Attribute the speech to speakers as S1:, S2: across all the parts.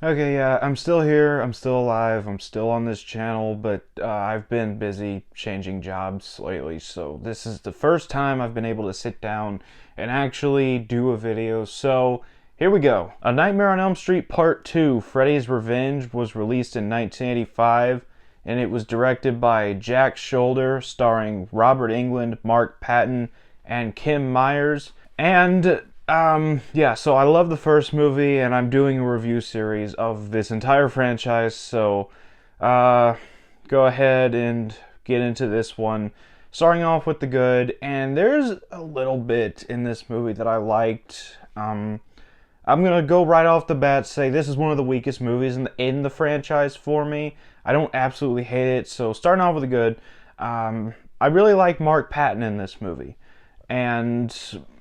S1: Okay, yeah, I'm still here, I'm still alive, I'm still on this channel, but I've been busy changing jobs lately, so this is the first time I've been able to sit down and actually do a video, so here we go. A Nightmare on Elm Street Part 2, Freddy's Revenge, was released in 1985, and it was directed by Jack Shoulder, starring Robert Englund, Mark Patton, and Kim Myers, and yeah, so I love the first movie, and I'm doing a review series of this entire franchise, so, uh, go ahead and get into this one. Starting off with the good, and there's a little bit in this movie that I liked. I'm gonna go right off the bat say this is one of the weakest movies in the franchise for me. I don't absolutely hate it, so starting off with the good, I really like Mark Patton in this movie, and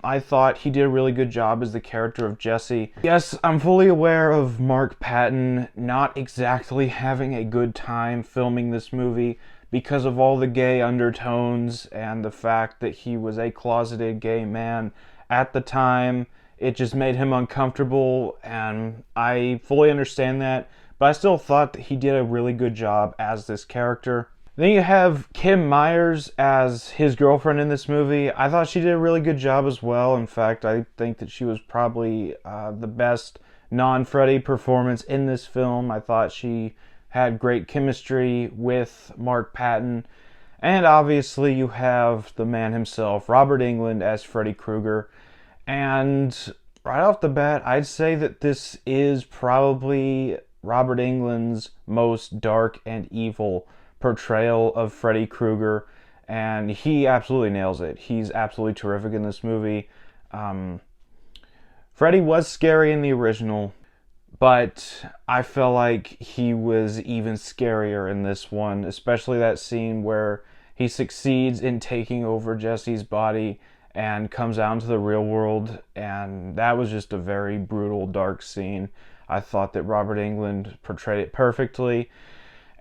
S1: I thought he did a really good job as the character of Jesse. Yes, I'm fully aware of Mark Patton not exactly having a good time filming this movie because of all the gay undertones and the fact that he was a closeted gay man at the time. It just made him uncomfortable, and I fully understand that, but I still thought that he did a really good job as this character. Then you have Kim Myers as his girlfriend in this movie. I thought she did a really good job as well. In fact, I think that she was probably the best non-Freddy performance in this film. I thought she had great chemistry with Mark Patton. And obviously you have the man himself, Robert Englund, as Freddy Krueger. And right off the bat, I'd say that this is probably Robert Englund's most dark and evil portrayal of Freddy Krueger, and he absolutely nails it. He's absolutely terrific in this movie. Freddy was scary in the original, but I felt like he was even scarier in this one, especially that scene where he succeeds in taking over Jesse's body and comes out into the real world, and that was just a very brutal, dark scene. I thought that Robert Englund portrayed it perfectly.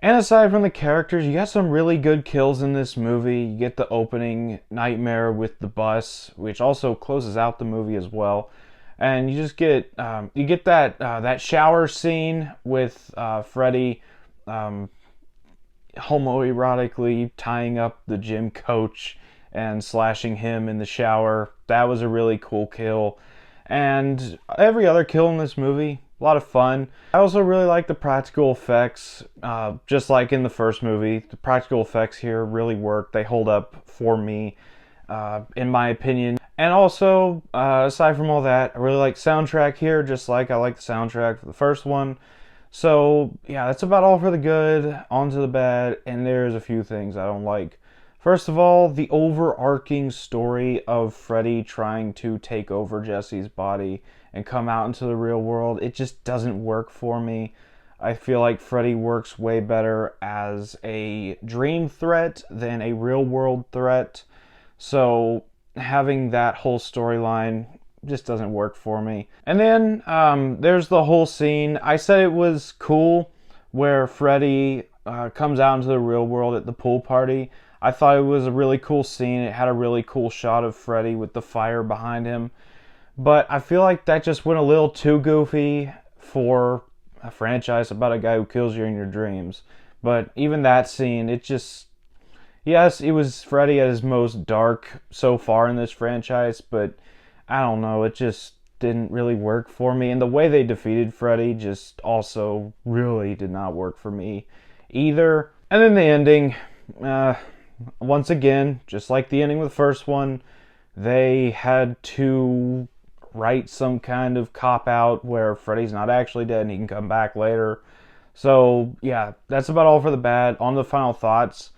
S1: And aside from the characters, you got some really good kills in this movie. You get the opening nightmare with the bus, which also closes out the movie as well. And you just get that shower scene with Freddy homoerotically tying up the gym coach and slashing him in the shower. That was a really cool kill. And every other kill in this movie, a lot of fun. I also really like the practical effects, just like in the first movie. The practical effects here really work. They hold up for me, in my opinion. And also, aside from all that, I really like soundtrack here, just like I like the soundtrack for the first one. So, yeah, that's about all for the good. On to the bad, and there's a few things I don't like. First of all, the overarching story of Freddy trying to take over Jesse's body and come out into the real world, it just doesn't work for me. I feel like Freddy works way better as a dream threat than a real world threat. So having that whole storyline just doesn't work for me. And then there's the whole scene. I said it was cool where Freddy comes out into the real world at the pool party. I thought it was a really cool scene. It had a really cool shot of Freddy with the fire behind him. But I feel like that just went a little too goofy for a franchise about a guy who kills you in your dreams. But even that scene, it just... Yes, it was Freddy at his most dark so far in this franchise, but I don't know, it just didn't really work for me. And the way they defeated Freddy just also really did not work for me either. And then the ending... once again, just like the ending with the first one, they had to write some kind of cop-out where Freddy's not actually dead and he can come back later. So, yeah, that's about all for the bad. On to the final thoughts.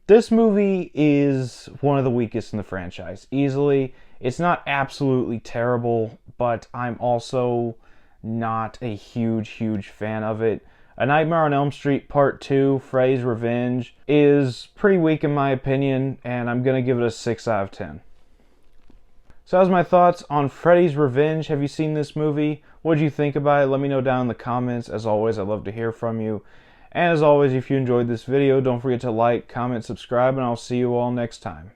S1: This movie is one of the weakest in the franchise, easily. It's not absolutely terrible, but I'm also not a huge fan of it. A Nightmare on Elm Street Part 2, Freddy's Revenge, is pretty weak in my opinion, and I'm going to give it a 6 out of 10. So that was my thoughts on Freddy's Revenge. Have you seen this movie? What did you think about it? Let me know down in the comments. As always, I'd love to hear from you. And as always, if you enjoyed this video, don't forget to like, comment, subscribe, and I'll see you all next time.